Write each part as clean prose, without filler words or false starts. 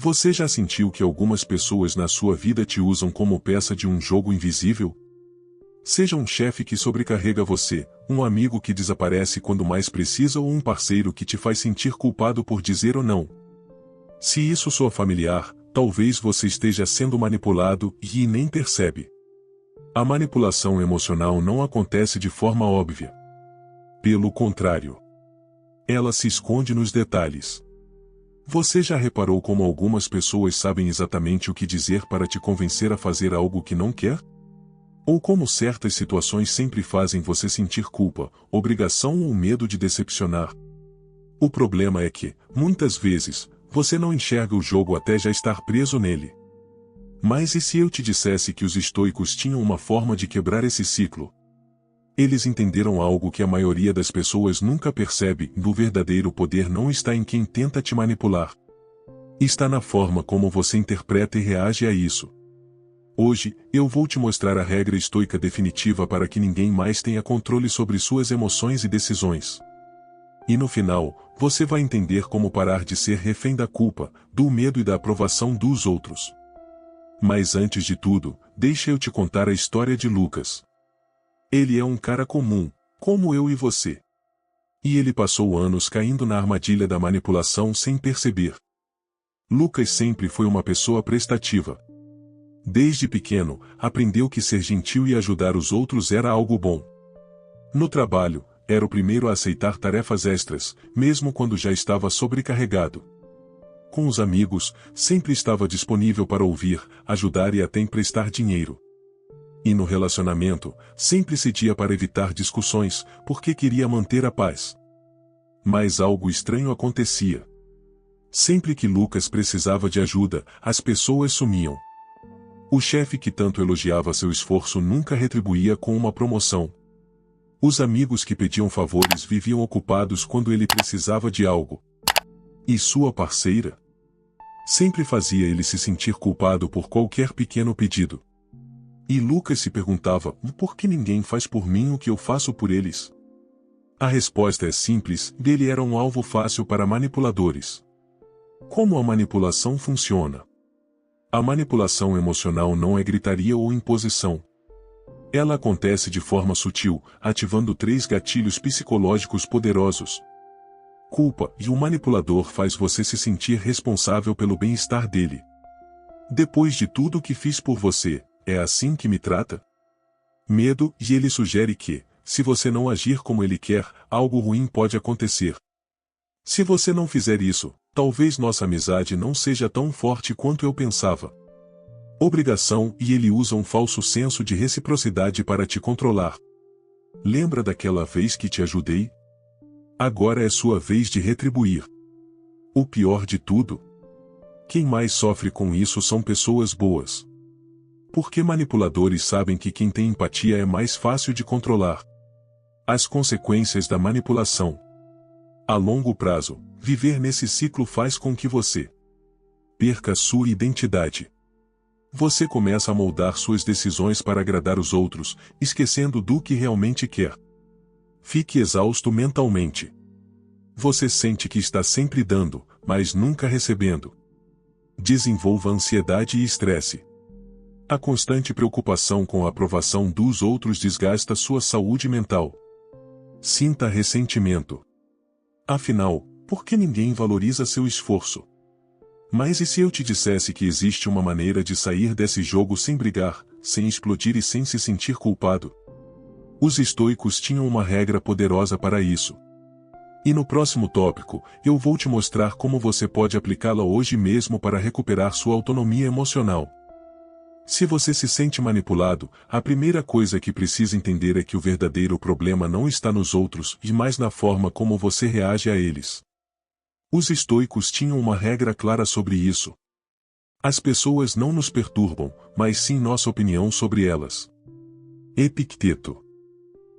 Você já sentiu que algumas pessoas na sua vida te usam como peça de um jogo invisível? Seja um chefe que sobrecarrega você, um amigo que desaparece quando mais precisa ou um parceiro que te faz sentir culpado por dizer ou não. Se isso soa familiar, talvez você esteja sendo manipulado e nem percebe. A manipulação emocional não acontece de forma óbvia. Pelo contrário, ela se esconde nos detalhes. Você já reparou como algumas pessoas sabem exatamente o que dizer para te convencer a fazer algo que não quer? Ou como certas situações sempre fazem você sentir culpa, obrigação ou medo de decepcionar? O problema é que, muitas vezes, você não enxerga o jogo até já estar preso nele. Mas e se eu te dissesse que os estoicos tinham uma forma de quebrar esse ciclo? Eles entenderam algo que a maioria das pessoas nunca percebe: o verdadeiro poder não está em quem tenta te manipular. Está na forma como você interpreta e reage a isso. Hoje, eu vou te mostrar a regra estoica definitiva para que ninguém mais tenha controle sobre suas emoções e decisões. E no final, você vai entender como parar de ser refém da culpa, do medo e da aprovação dos outros. Mas antes de tudo, deixa eu te contar a história de Lucas. Ele é um cara comum, como eu e você. E ele passou anos caindo na armadilha da manipulação sem perceber. Lucas sempre foi uma pessoa prestativa. Desde pequeno, aprendeu que ser gentil e ajudar os outros era algo bom. No trabalho, era o primeiro a aceitar tarefas extras, mesmo quando já estava sobrecarregado. Com os amigos, sempre estava disponível para ouvir, ajudar e até emprestar dinheiro. E no relacionamento, sempre cedia para evitar discussões, porque queria manter a paz. Mas algo estranho acontecia. Sempre que Lucas precisava de ajuda, as pessoas sumiam. O chefe que tanto elogiava seu esforço nunca retribuía com uma promoção. Os amigos que pediam favores viviam ocupados quando ele precisava de algo. E sua parceira? Sempre fazia ele se sentir culpado por qualquer pequeno pedido. E Lucas se perguntava: por que ninguém faz por mim o que eu faço por eles? A resposta é simples: ele era um alvo fácil para manipuladores. Como a manipulação funciona? A manipulação emocional não é gritaria ou imposição. Ela acontece de forma sutil, ativando 3 gatilhos psicológicos poderosos. Culpa, e o manipulador faz você se sentir responsável pelo bem-estar dele. Depois de tudo o que fiz por você, é assim que me trata? Medo, e ele sugere que, se você não agir como ele quer, algo ruim pode acontecer. Se você não fizer isso, talvez nossa amizade não seja tão forte quanto eu pensava. Obrigação, e ele usa um falso senso de reciprocidade para te controlar. Lembra daquela vez que te ajudei? Agora é sua vez de retribuir. O pior de tudo? Quem mais sofre com isso são pessoas boas. Porque manipuladores sabem que quem tem empatia é mais fácil de controlar. As consequências da manipulação. A longo prazo, viver nesse ciclo faz com que você perca sua identidade. Você começa a moldar suas decisões para agradar os outros, esquecendo do que realmente quer. Fique exausto mentalmente. Você sente que está sempre dando, mas nunca recebendo. Desenvolva ansiedade e estresse. A constante preocupação com a aprovação dos outros desgasta sua saúde mental. Sinta ressentimento. Afinal, por que ninguém valoriza seu esforço? Mas e se eu te dissesse que existe uma maneira de sair desse jogo sem brigar, sem explodir e sem se sentir culpado? Os estoicos tinham uma regra poderosa para isso. E no próximo tópico, eu vou te mostrar como você pode aplicá-la hoje mesmo para recuperar sua autonomia emocional. Se você se sente manipulado, a primeira coisa que precisa entender é que o verdadeiro problema não está nos outros, e mais na forma como você reage a eles. Os estoicos tinham uma regra clara sobre isso. As pessoas não nos perturbam, mas sim nossa opinião sobre elas. Epicteto.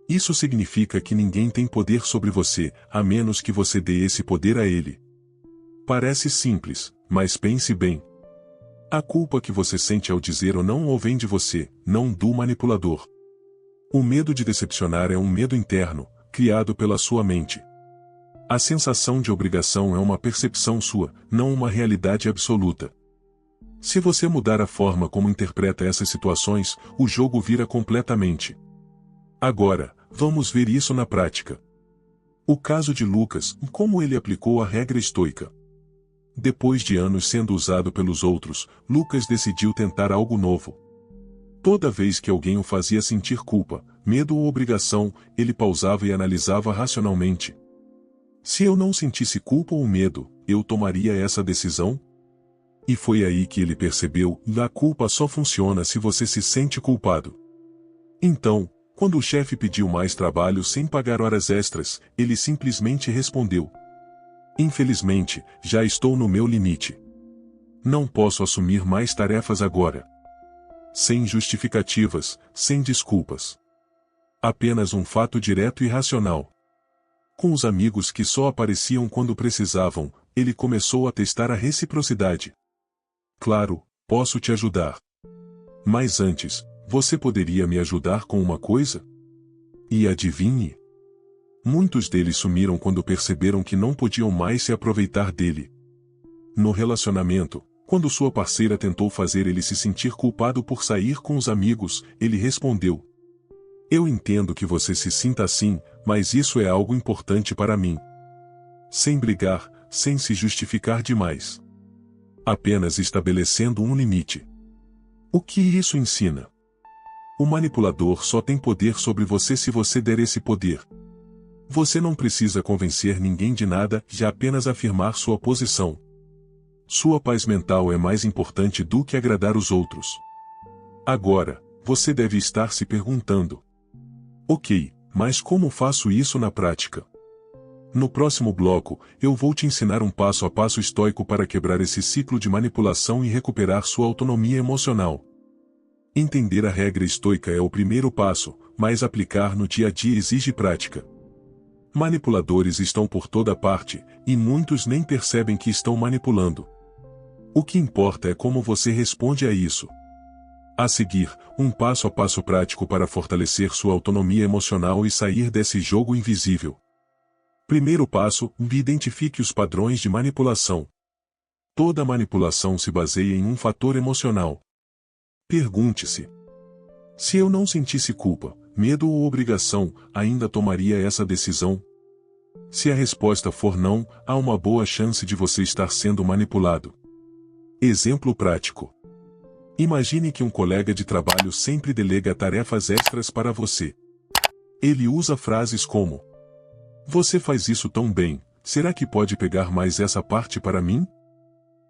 Isso significa que ninguém tem poder sobre você, a menos que você dê esse poder a ele. Parece simples, mas pense bem. A culpa que você sente ao dizer ou não vem de você, não do manipulador. O medo de decepcionar é um medo interno, criado pela sua mente. A sensação de obrigação é uma percepção sua, não uma realidade absoluta. Se você mudar a forma como interpreta essas situações, o jogo vira completamente. Agora, vamos ver isso na prática. O caso de Lucas, como ele aplicou a regra estoica. Depois de anos sendo usado pelos outros, Lucas decidiu tentar algo novo. Toda vez que alguém o fazia sentir culpa, medo ou obrigação, ele pausava e analisava racionalmente. Se eu não sentisse culpa ou medo, eu tomaria essa decisão? E foi aí que ele percebeu: a culpa só funciona se você se sente culpado. Então, quando o chefe pediu mais trabalho sem pagar horas extras, ele simplesmente respondeu: infelizmente, já estou no meu limite. Não posso assumir mais tarefas agora. Sem justificativas, sem desculpas. Apenas um fato direto e racional. Com os amigos que só apareciam quando precisavam, ele começou a testar a reciprocidade. Claro, posso te ajudar. Mas antes, você poderia me ajudar com uma coisa? E adivinhe? Muitos deles sumiram quando perceberam que não podiam mais se aproveitar dele. No relacionamento, quando sua parceira tentou fazer ele se sentir culpado por sair com os amigos, ele respondeu: eu entendo que você se sinta assim, mas isso é algo importante para mim. Sem brigar, sem se justificar demais. Apenas estabelecendo um limite. O que isso ensina? O manipulador só tem poder sobre você se você der esse poder. Você não precisa convencer ninguém de nada, já apenas afirmar sua posição. Sua paz mental é mais importante do que agradar os outros. Agora, você deve estar se perguntando: ok, mas como faço isso na prática? No próximo bloco, eu vou te ensinar um passo a passo estoico para quebrar esse ciclo de manipulação e recuperar sua autonomia emocional. Entender a regra estoica é o primeiro passo, mas aplicar no dia a dia exige prática. Manipuladores estão por toda parte, e muitos nem percebem que estão manipulando. O que importa é como você responde a isso. A seguir, um passo a passo prático para fortalecer sua autonomia emocional e sair desse jogo invisível. Primeiro passo: identifique os padrões de manipulação. Toda manipulação se baseia em um fator emocional. Pergunte-se: se eu não sentisse culpa, medo ou obrigação, ainda tomaria essa decisão? Se a resposta for não, há uma boa chance de você estar sendo manipulado. Exemplo prático. Imagine que um colega de trabalho sempre delega tarefas extras para você. Ele usa frases como: você faz isso tão bem, será que pode pegar mais essa parte para mim?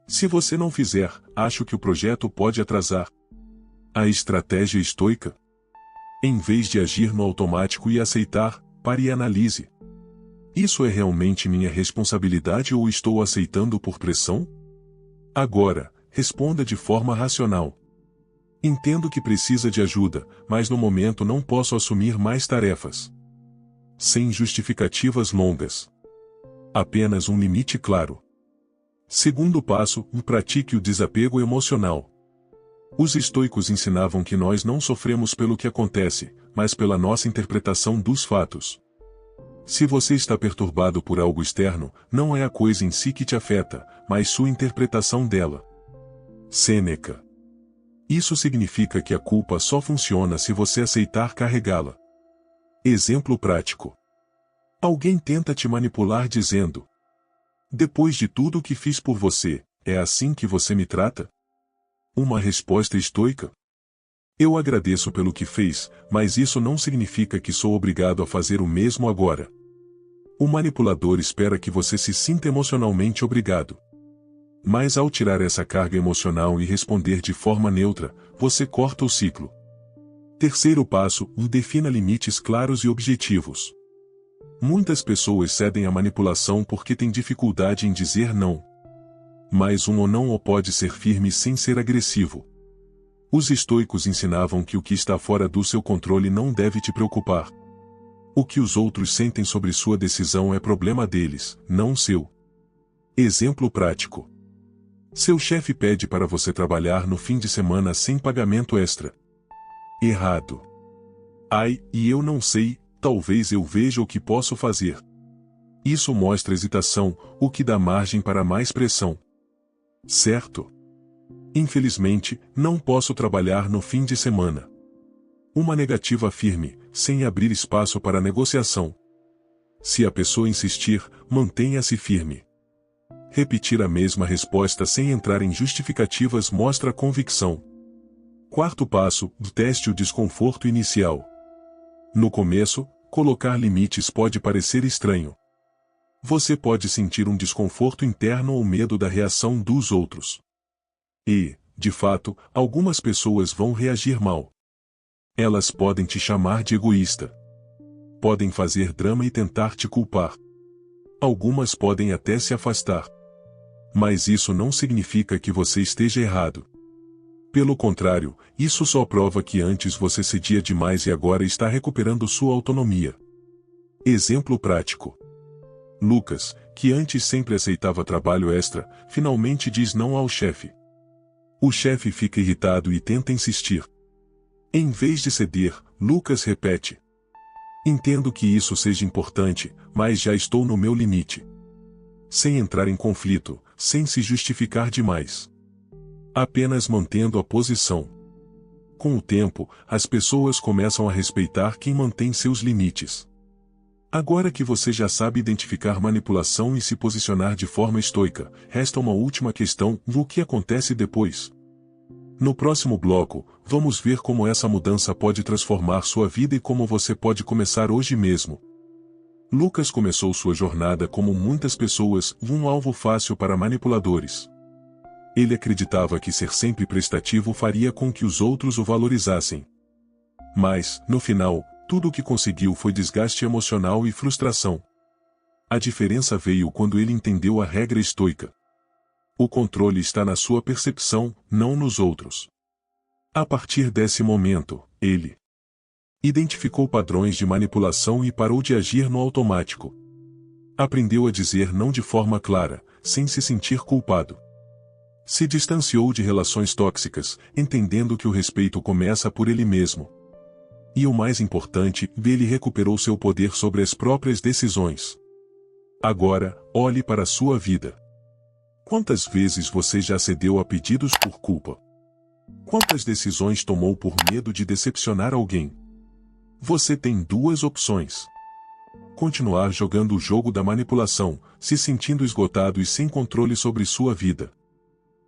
Se você não fizer, acho que o projeto pode atrasar. A estratégia estoica? Em vez de agir no automático e aceitar, pare e analise. Isso é realmente minha responsabilidade ou estou aceitando por pressão? Agora, responda de forma racional. Entendo que precisa de ajuda, mas no momento não posso assumir mais tarefas. Sem justificativas longas. Apenas um limite claro. Segundo passo: pratique o desapego emocional. Os estoicos ensinavam que nós não sofremos pelo que acontece, mas pela nossa interpretação dos fatos. Se você está perturbado por algo externo, não é a coisa em si que te afeta, mas sua interpretação dela. Sêneca. Isso significa que a culpa só funciona se você aceitar carregá-la. Exemplo prático. Alguém tenta te manipular dizendo: depois de tudo o que fiz por você, é assim que você me trata? Uma resposta estoica? Eu agradeço pelo que fez, mas isso não significa que sou obrigado a fazer o mesmo agora. O manipulador espera que você se sinta emocionalmente obrigado. Mas ao tirar essa carga emocional e responder de forma neutra, você corta o ciclo. Terceiro passo: defina limites claros e objetivos. Muitas pessoas cedem à manipulação porque têm dificuldade em dizer não. Mas um ou não pode ser firme sem ser agressivo. Os estoicos ensinavam que o que está fora do seu controle não deve te preocupar. O que os outros sentem sobre sua decisão é problema deles, não seu. Exemplo prático. Seu chefe pede para você trabalhar no fim de semana sem pagamento extra. Errado. Ai, e eu não sei, talvez eu veja o que posso fazer. Isso mostra hesitação, o que dá margem para mais pressão. Certo? Infelizmente, não posso trabalhar no fim de semana. Uma negativa firme, sem abrir espaço para negociação. Se a pessoa insistir, mantenha-se firme. Repetir a mesma resposta sem entrar em justificativas mostra convicção. Quarto passo, teste o desconforto inicial. No começo, colocar limites pode parecer estranho. Você pode sentir um desconforto interno ou medo da reação dos outros. E, de fato, algumas pessoas vão reagir mal. Elas podem te chamar de egoísta. Podem fazer drama e tentar te culpar. Algumas podem até se afastar. Mas isso não significa que você esteja errado. Pelo contrário, isso só prova que antes você cedia demais e agora está recuperando sua autonomia. Exemplo prático. Lucas, que antes sempre aceitava trabalho extra, finalmente diz não ao chefe. O chefe fica irritado e tenta insistir. Em vez de ceder, Lucas repete: entendo que isso seja importante, mas já estou no meu limite. Sem entrar em conflito, sem se justificar demais. Apenas mantendo a posição. Com o tempo, as pessoas começam a respeitar quem mantém seus limites. Agora que você já sabe identificar manipulação e se posicionar de forma estoica, resta uma última questão: o que acontece depois? No próximo bloco, vamos ver como essa mudança pode transformar sua vida e como você pode começar hoje mesmo. Lucas começou sua jornada como muitas pessoas, um alvo fácil para manipuladores. Ele acreditava que ser sempre prestativo faria com que os outros o valorizassem. Mas, no final, tudo o que conseguiu foi desgaste emocional e frustração. A diferença veio quando ele entendeu a regra estoica. O controle está na sua percepção, não nos outros. A partir desse momento, ele identificou padrões de manipulação e parou de agir no automático. Aprendeu a dizer não de forma clara, sem se sentir culpado. Se distanciou de relações tóxicas, entendendo que o respeito começa por ele mesmo. E o mais importante, ele recuperou seu poder sobre as próprias decisões. Agora, olhe para a sua vida. Quantas vezes você já cedeu a pedidos por culpa? Quantas decisões tomou por medo de decepcionar alguém? Você tem duas opções. Continuar jogando o jogo da manipulação, se sentindo esgotado e sem controle sobre sua vida.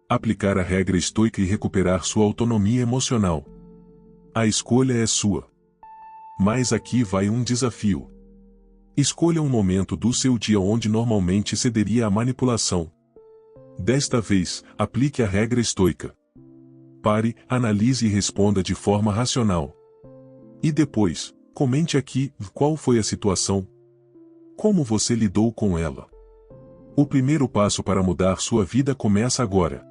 Aplicar a regra estoica e recuperar sua autonomia emocional. A escolha é sua. Mas aqui vai um desafio. Escolha um momento do seu dia onde normalmente cederia à manipulação. Desta vez, aplique a regra estoica. Pare, analise e responda de forma racional. E depois, comente aqui qual foi a situação. Como você lidou com ela. O primeiro passo para mudar sua vida começa agora.